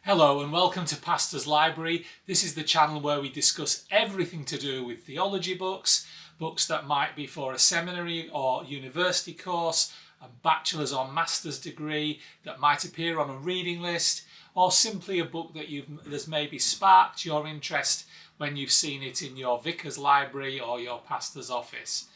Hello and welcome to Pastor's Library. This is the channel where we discuss everything to do with theology books that might be for a seminary or university course, a bachelor's or master's degree that might appear on a reading list, or simply a book that that's maybe sparked your interest when you've seen it in your vicar's library or your pastor's office.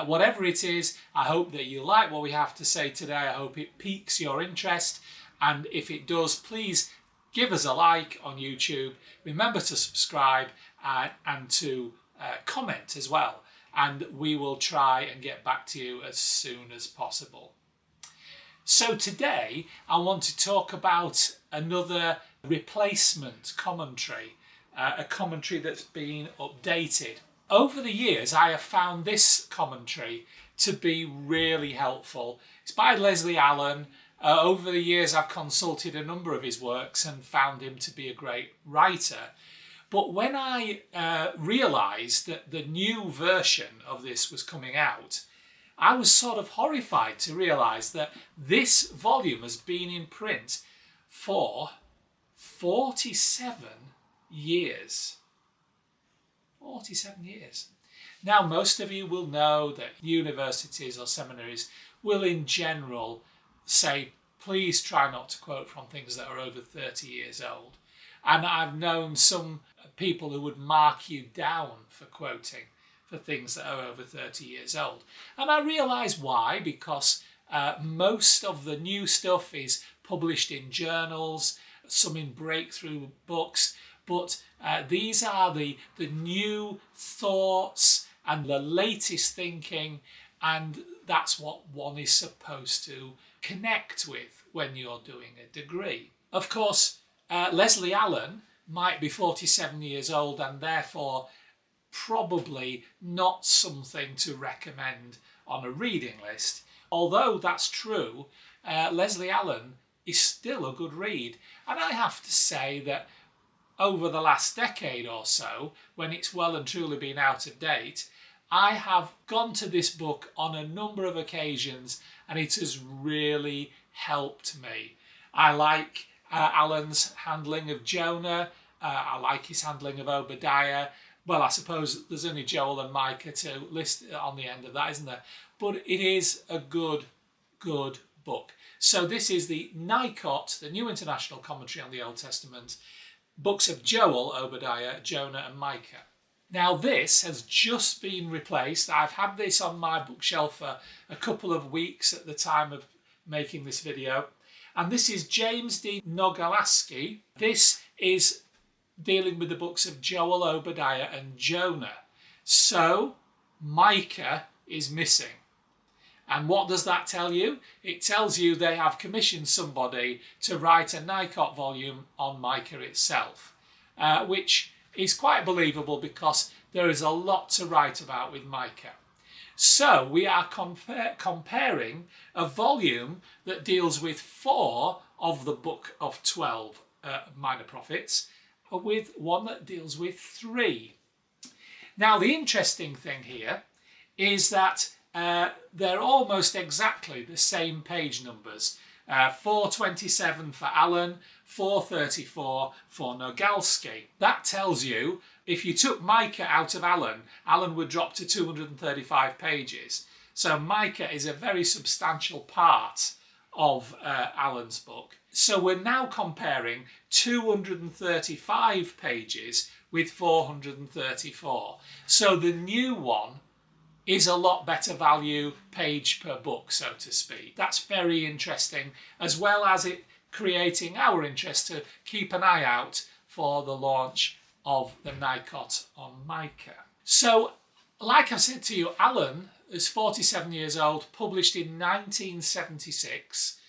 Whatever it is, I hope that you like what we have to say today. I hope it piques your interest, and if it does, please give us a like on YouTube. Remember to subscribe and to comment as well. And we will try and get back to you as soon as possible. So today I want to talk about another replacement commentary, a commentary that's been updated. Over the years I have found this commentary to be really helpful. It's by Leslie Allen. Over the years I've consulted a number of his works and found him to be a great writer. But when I realised that the new version of this was coming out, I was sort of horrified to realise that this volume has been in print for 47 years. 47 years. Now, most of you will know that universities or seminaries will in general say, please try not to quote from things that are over 30 years old. And I've known some people who would mark you down for quoting for things that are over 30 years old. And I realise why, because most of the new stuff is published in journals, some in breakthrough books, but these are the new thoughts and the latest thinking, and that's what one is supposed to connect with when you're doing a degree. Of course, Leslie Allen might be 47 years old and therefore probably not something to recommend on a reading list. Although that's true, Leslie Allen is still a good read. And I have to say that over the last decade or so, when it's well and truly been out of date, I have gone to this book on a number of occasions and it has really helped me. I like Allen's handling of Jonah. I like his handling of Obadiah. Well, I suppose there's only Joel and Micah to list on the end of that, isn't there? But it is a good book. So this is the NICOT, the New International Commentary on the Old Testament, books of Joel, Obadiah, Jonah and Micah. Now this has just been replaced. I've had this on my bookshelf for a couple of weeks at the time of making this video. And this is James D. Nogalaski. This is dealing with the books of Joel, Obadiah and Jonah. So Micah is missing. And what does that tell you? It tells you they have commissioned somebody to write a NICOT volume on Micah itself, which is quite believable because there is a lot to write about with Micah. So we are comparing a volume that deals with 4 of the book of 12 minor prophets with one that deals with 3. Now the interesting thing here is that they're almost exactly the same page numbers. 427 for Allen, 434 for Nogalski. That tells you if you took Micah out of Allen, Allen would drop to 235 pages. So Micah is a very substantial part of Allen's book. So we're now comparing 235 pages with 434. So the new one is a lot better value page per book, so to speak. That's very interesting, as well as it creating our interest to keep an eye out for the launch of the NICOT on Micah. So, like I said to you, Allen is 47 years old, published in 1976,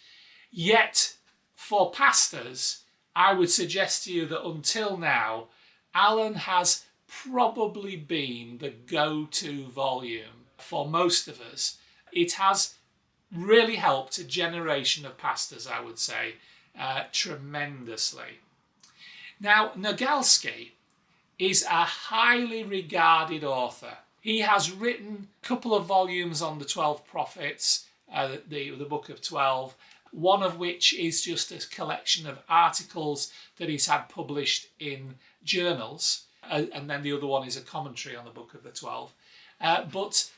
yet for pastors, I would suggest to you that until now, Allen has probably been the go-to volume for most of us. It has really helped a generation of pastors, I would say, tremendously. Now, Nogalski is a highly regarded author. He has written a couple of volumes on the 12 prophets, the book of 12, one of which is just a collection of articles that he's had published in journals, and then the other one is a commentary on the Book of the 12. But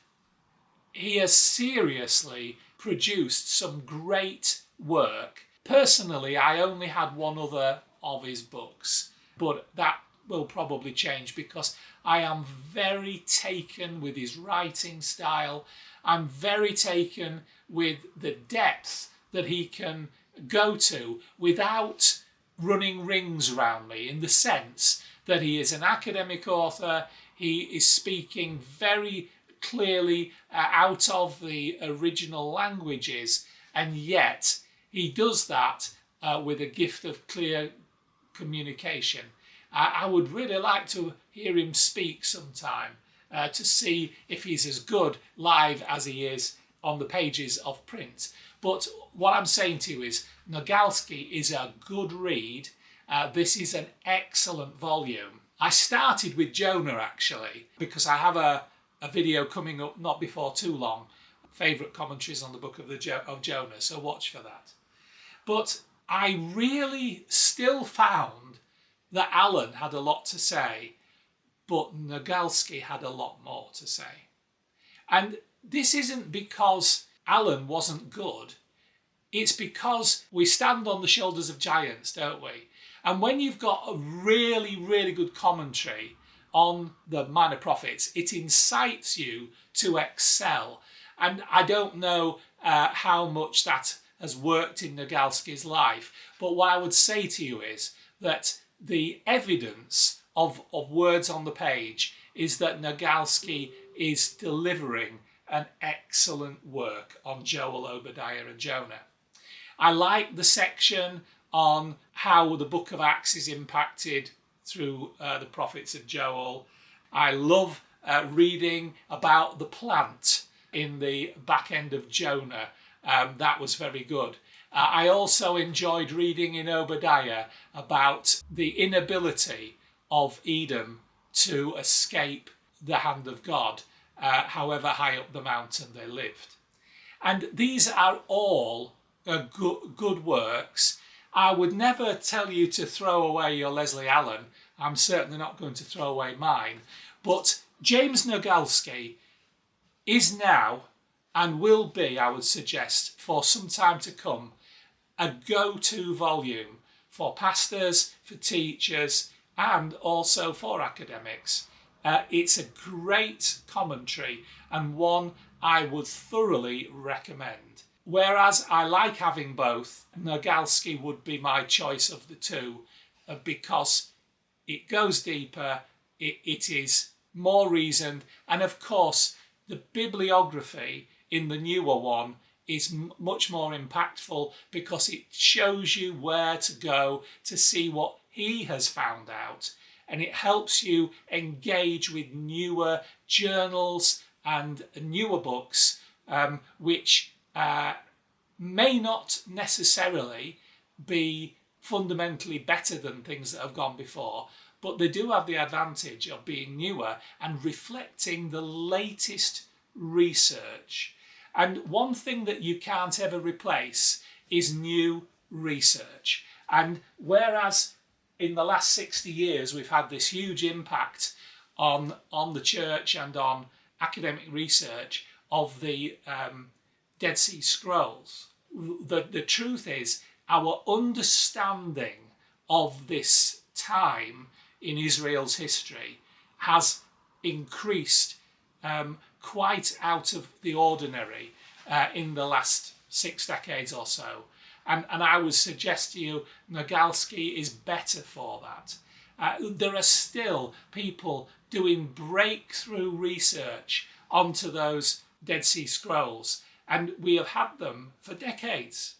he has seriously produced some great work. Personally, I only had one other of his books, but that will probably change because I am very taken with his writing style. I'm very taken with the depth that he can go to without running rings around me, in the sense that he is an academic author. He is speaking very clearly out of the original languages, and yet he does that with a gift of clear communication. I would really like to hear him speak sometime to see if he's as good live as he is on the pages of print. But what I'm saying to you is Nogalski is a good read. This is an excellent volume. I started with Jonah, actually, because I have a video coming up not before too long, favourite commentaries on the book of Jonah, so watch for that. But I really still found that Alan had a lot to say, but Nogalski had a lot more to say. And this isn't because Alan wasn't good, it's because we stand on the shoulders of giants, don't we? And when you've got a really, really good commentary on the minor prophets, it incites you to excel. And I don't know how much that has worked in Nogalski's life, but what I would say to you is that the evidence of words on the page is that Nogalski is delivering an excellent work on Joel, Obadiah and Jonah. I like the section on how the book of Acts is impacted through the prophets of Joel. I love reading about the plant in the back end of Jonah. That was very good. I also enjoyed reading in Obadiah about the inability of Edom to escape the hand of God, however high up the mountain they lived. And these are all good works. I would never tell you to throw away your Leslie Allen. I'm certainly not going to throw away mine. But James Nogalski is now, and will be, I would suggest, for some time to come, a go-to volume for pastors, for teachers, and also for academics. It's a great commentary and one I would thoroughly recommend. Whereas I like having both, Nogalski would be my choice of the two because it goes deeper, it is more reasoned, and of course the bibliography in the newer one is much more impactful because it shows you where to go to see what he has found out, and it helps you engage with newer journals and newer books which may not necessarily be fundamentally better than things that have gone before, but they do have the advantage of being newer and reflecting the latest research. And one thing that you can't ever replace is new research. And whereas in the last 60 years we've had this huge impact on the church and on academic research of the Dead Sea Scrolls, the truth is our understanding of this time in Israel's history has increased quite out of the ordinary in the last 6 decades or so. And I would suggest to you Nogalski is better for that. There are still people doing breakthrough research onto those Dead Sea Scrolls, and we have had them for decades.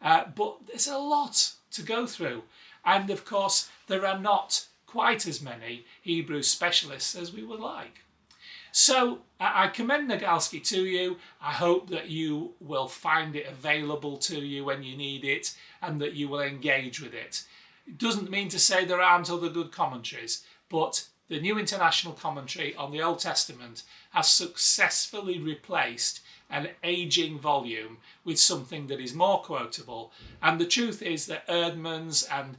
But there's a lot to go through. And of course, there are not quite as many Hebrew specialists as we would like. So I commend Nogalski to you. I hope that you will find it available to you when you need it and that you will engage with it. It doesn't mean to say there aren't other good commentaries, but the New International Commentary on the Old Testament has successfully replaced an ageing volume with something that is more quotable. And the truth is that Erdmann's and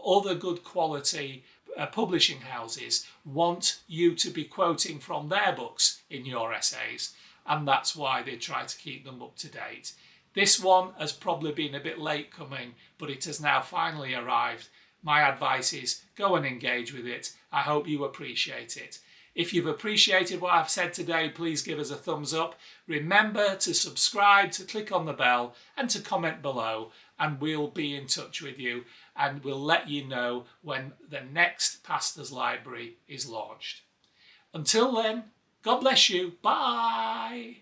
other good quality publishing houses want you to be quoting from their books in your essays, and that's why they try to keep them up to date. This one has probably been a bit late coming, but it has now finally arrived. My advice is go and engage with it. I hope you appreciate it. If you've appreciated what I've said today, please give us a thumbs up. Remember to subscribe, to click on the bell and to comment below, and we'll be in touch with you and we'll let you know when the next Pastor's Library is launched. Until then, God bless you. Bye.